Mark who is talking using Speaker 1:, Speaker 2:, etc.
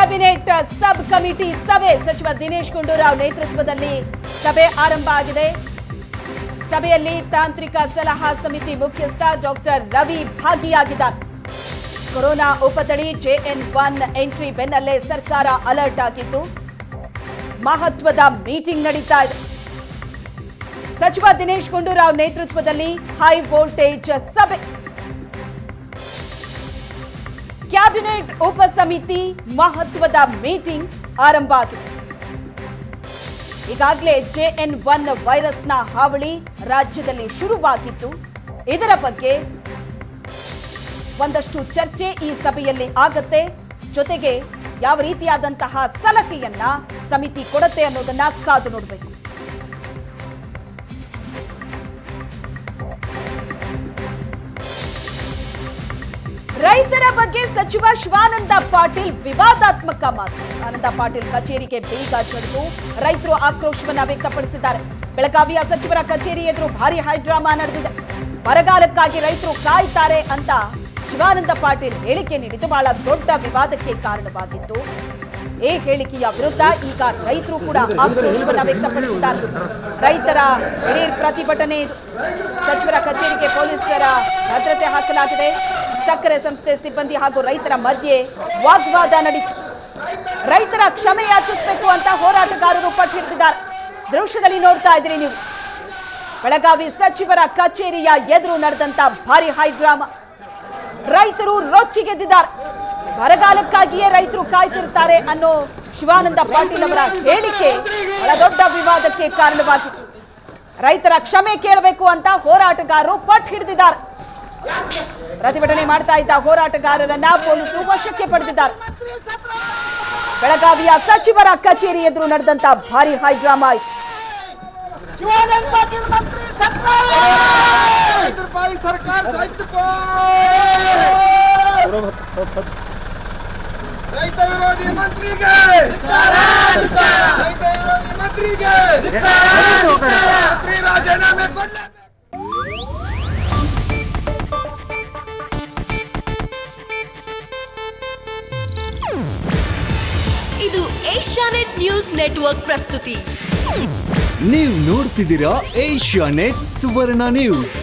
Speaker 1: Cabinet sub committee ಸಭೆ ಸಚಿವ ದಿನೇಶ್ ಗುಂಡೂರಾವ್ ನೇತೃತ್ವದಲ್ಲಿ ಸಭೆ ಆರಂಭ ಆಗಿದೆ. ಸಭೆಯಲ್ಲಿ ತಾಂತ್ರಿಕ ಸಲಹಾ ಸಮಿತಿ ಮುಖ್ಯಸ್ಥ ಡಾಕ್ಟರ್ ರವಿ ಭಾಗಿಯಾಗಿದ್ದಾರೆ. ಕೊರೋನಾ ಉಪತಳಿ JN1 ಎಂಟ್ರಿ ಬೆನ್ನಲ್ಲೇ ಸರ್ಕಾರ ಅಲರ್ಟ್ ಆಗಿದ್ದು ಮಹತ್ವದ ಮೀಟಿಂಗ್ ನಡೀತಾ ಇದೆ. ಸಚಿವ ದಿನೇಶ್ ಗುಂಡೂರಾವ್ ನೇತೃತ್ವದಲ್ಲಿ ಹೈ ವೋಲ್ಟೇಜ್ ಸಭೆ. ಕ್ಯಾಬಿನೆಟ್ ಉಪಸಮಿತಿ ಮಹತ್ವದ ಮೀಟಿಂಗ್ ಆರಂಭ ಆಗಿದೆ. ಈಗಾಗಲೇ JN1 ವೈರಸ್ನ ಹಾವಳಿ ರಾಜ್ಯದಲ್ಲಿ ಶುರುವಾಗಿತ್ತು. ಇದರ ಬಗ್ಗೆ ಒಂದಷ್ಟು ಚರ್ಚೆ ಈ ಸಭೆಯಲ್ಲಿ ಆಗತ್ತೆ. ಜೊತೆಗೆ ಯಾವ ರೀತಿಯಾದಂತಹ ಸಲಹೆಯನ್ನ ಸಮಿತಿ ಕೊಡುತ್ತೆ ಅನ್ನೋದನ್ನ ಕಾದು ನೋಡಬೇಕು. ರೈತರ ಬಗ್ಗೆ ಸಚಿವ ಶಿವಾನಂದ ಪಾಟೀಲ್ ವಿವಾದಾತ್ಮಕ ಮಾತು. ಶಿವಾನಂದ ಪಾಟೀಲ್ ಕಚೇರಿಗೆ ಬೇಗ ಜಡಿದು ರೈತರು ಆಕ್ರೋಶವನ್ನ ವ್ಯಕ್ತಪಡಿಸಿದ್ದಾರೆ. ಬೆಳಗಾವಿಯ ಸಚಿವರ ಕಚೇರಿ ಎದುರು ಭಾರಿ ಹೈಡ್ರಾಮಾ ನಡೆದಿದೆ. ಬರಗಾಲಕ್ಕಾಗಿ ರೈತರು ಕಾಯ್ತಾರೆ ಅಂತ ಶಿವಾನಂದ ಪಾಟೀಲ್ ಹೇಳಿಕೆ ನೀಡಿದ್ದು ಬಹಳ ದೊಡ್ಡ ವಿವಾದಕ್ಕೆ ಕಾರಣವಾಗಿತ್ತು. ಈ ಹೇಳಿಕೆಯ ವಿರುದ್ಧ ಈಗ ರೈತರು ಕೂಡ ಆಕ್ರೋಶವನ್ನ ವ್ಯಕ್ತಪಡಿಸಿದ್ದಾರೆ. ರೈತರ ದಿಢೀರ್ ಪ್ರತಿಭಟನೆ. ಸಚಿವರ ಕಚೇರಿಗೆ ಪೊಲೀಸರ ಭದ್ರತೆ ಹಾಕಲಾಗಿದೆ. ಸಕ್ಕರೆ ಸಂಸ್ಥೆ ಸಿಬ್ಬಂದಿ ಹಾಗೂ ರೈತರ ಮಧ್ಯೆ ವಾಗ್ವಾದ ನಡೆಯಿತು. ರೈತರ ಕ್ಷಮೆ ಯಾಚಿಸಬೇಕು ಅಂತ ಹೋರಾಟಗಾರರು ಪಟ್ಟು ಹಿಡಿದಿದ್ದಾರೆ. ದೃಶ್ಯದಲ್ಲಿ ನೋಡ್ತಾ ಇದ್ದೀರಿ ನೀವು. ಬೆಳಗಾವಿ ಸಚಿವರ ಕಚೇರಿಯ ಎದುರು ನಡೆದಂತ ಭಾರಿ ಹೈಡ್ರಾಮಾ. ರೈತರು ರೊಚ್ಚಿಗೆದ್ದಿದ್ದಾರೆ. ಬರಗಾಲಕ್ಕಾಗಿಯೇ ರೈತರು ಕಾಯ್ತಿರ್ತಾರೆ ಅನ್ನೋ ಶಿವಾನಂದ ಪಾಟೀಲ್ ಅವರ ಹೇಳಿಕೆ ಬಹಳ ದೊಡ್ಡ ವಿವಾದಕ್ಕೆ ಕಾರಣವಾಗಿದೆ. ರೈತರ ಕ್ಷಮೆ ಕೇಳಬೇಕು ಅಂತ ಹೋರಾಟಗಾರರು ಪಟ್ಟು ಹಿಡಿದಿದ್ದಾರೆ. ಪ್ರತಿಭಟನೆ ಮಾಡ್ತಾ ಇದ್ದ ಹೋರಾಟಗಾರರನ್ನ ಪೊಲೀಸರು ವಶಕ್ಕೆ ಪಡೆದಿದ್ದಾರೆ. ಬೆಳಗಾವಿಯ ಸಚಿವರ ಕಚೇರಿ ಎದುರು ನಡೆದಂತ ಭಾರಿ ಹೈಡ್ರಾಮಾ ಆಯಿತು.
Speaker 2: ರೈತ ವಿರೋಧಿ ಮಂತ್ರಿಗೆ ಮಂತ್ರಿ ರಾಜೀನಾಮೆ ಕೊಡಲೇ.
Speaker 3: ಇದು ಏಷ್ಯಾನೆಟ್ ನ್ಯೂಸ್ ನೆಟ್ವರ್ಕ್ ಪ್ರಸ್ತುತಿ.
Speaker 4: ನೀವು ನೋಡ್ತಿದ್ದೀರಾ ಏಷ್ಯಾನೆಟ್ ಸುವರ್ಣ ನ್ಯೂಸ್.